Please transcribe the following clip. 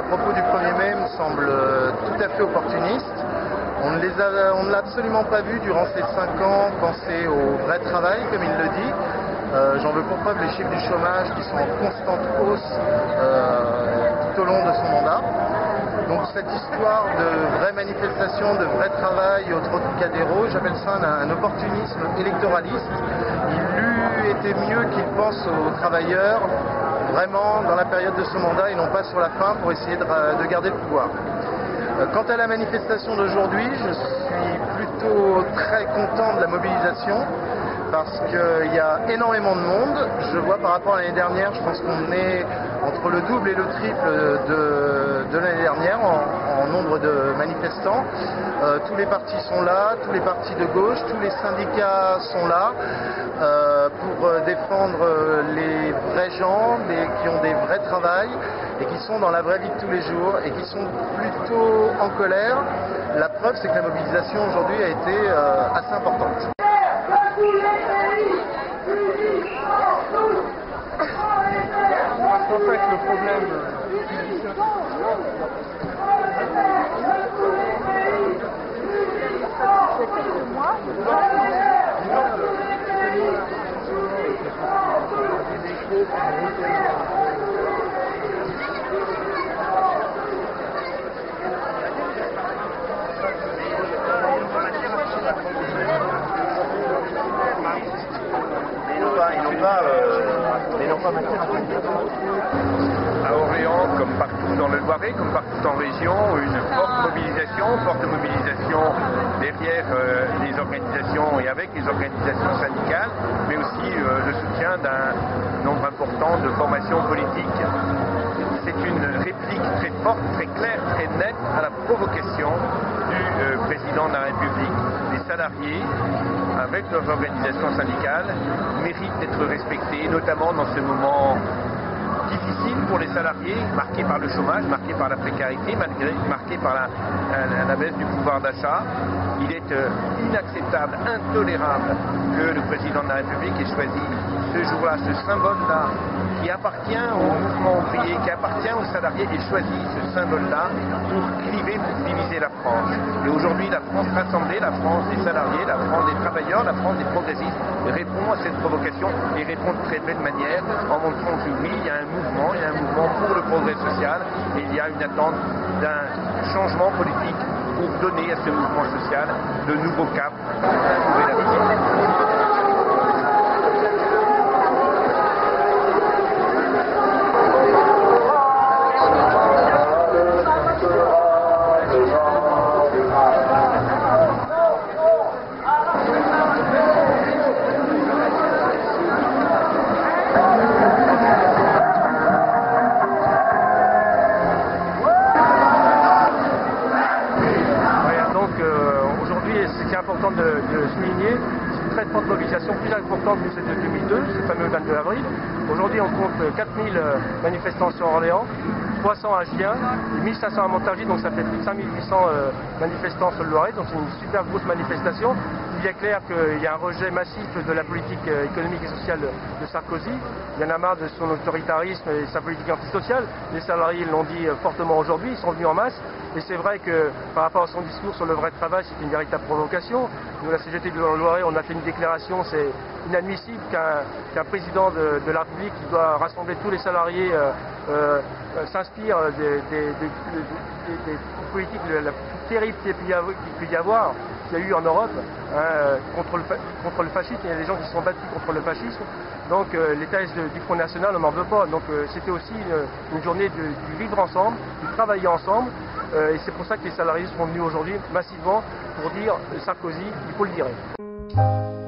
propos du 1er mai me semblent tout à fait opportunistes. On ne l'a absolument pas vu durant ces 5 ans penser au vrai travail, comme il le dit. J'en veux pour preuve les chiffres du chômage qui sont en constante hausse tout au long de son mandat. Donc cette histoire de vraie manifestation, de vrai travail au Trocadéro, j'appelle ça un opportunisme électoraliste. Il eût été mieux qu'il pense aux travailleurs vraiment dans la période de son mandat et non pas sur la fin pour essayer de garder le pouvoir. Quant à la manifestation d'aujourd'hui, je suis plutôt très content de la mobilisation parce qu'il y a énormément de monde. Je vois par rapport à l'année dernière, je pense qu'on est entre le double et le triple de l'année dernière en nombre de manifestants. Tous les partis sont là, tous les partis de gauche, tous les syndicats sont là pour défendre les vrais gens, qui ont des vrais travails et qui sont dans la vraie vie de tous les jours et qui sont plutôt en colère. La preuve, c'est que la mobilisation aujourd'hui a été assez importante. En fait, le problème, à Orléans, comme partout dans le Loiret, comme partout en région, une forte mobilisation derrière les organisations et avec les organisations syndicales, mais aussi le soutien d'un nombre important de formations politiques. C'est une réplique très forte, très claire, très nette à la provocation du président de la République. Les salariés, avec leurs organisations syndicales, méritent d'être respectés, notamment dans ce moment difficile pour les salariés, marqué par le chômage, marqué par la précarité, marqué par la baisse du pouvoir d'achat. Il est inacceptable, intolérable que le président de la République ait choisi ce jour-là, ce symbole-là, qui appartient au mouvement ouvrier, qui appartient aux salariés, et choisi ce symbole-là pour cliver, pour diviser la France. Et aujourd'hui, la France rassemblée, la France des salariés, la France des travailleurs, la France des progressistes répond à cette provocation et répond de très belle manière en montrant que oui, il y a un mouvement pour le progrès social et il y a une attente d'un changement politique pour donner à ce mouvement social de nouveaux caps pour trouver la vie. Ce qui est important de souligner, c'est une très forte mobilisation, plus importante que celle de 2002, ce fameux 22 avril. Aujourd'hui, on compte 4000 manifestants sur Orléans, 300 à Gien, et 1500 à Montargis, donc ça fait plus de 5800 manifestants sur le Loiret, donc c'est une super grosse manifestation. Il est clair qu'il y a un rejet massif de la politique économique et sociale de Sarkozy. Il y en a marre de son autoritarisme et sa politique antisociale. Les salariés l'ont dit fortement aujourd'hui, ils sont venus en masse. Et c'est vrai que par rapport à son discours sur le vrai travail, c'est une véritable provocation. Nous, la CGT de Loiret, on a fait une déclaration, c'est inadmissible qu'un président de la République qui doit rassembler tous les salariés s'inspire des politiques la plus terrible qu'il peut y avoir, qu'il y a eu en Europe, contre le fascisme. Il y a des gens qui se sont battus contre le fascisme. Donc les thèses du Front National, on n'en veut pas. Donc c'était aussi une journée du vivre ensemble, du travailler ensemble. Et c'est pour ça que les salariés sont venus aujourd'hui massivement pour dire Sarkozy, il faut le virer.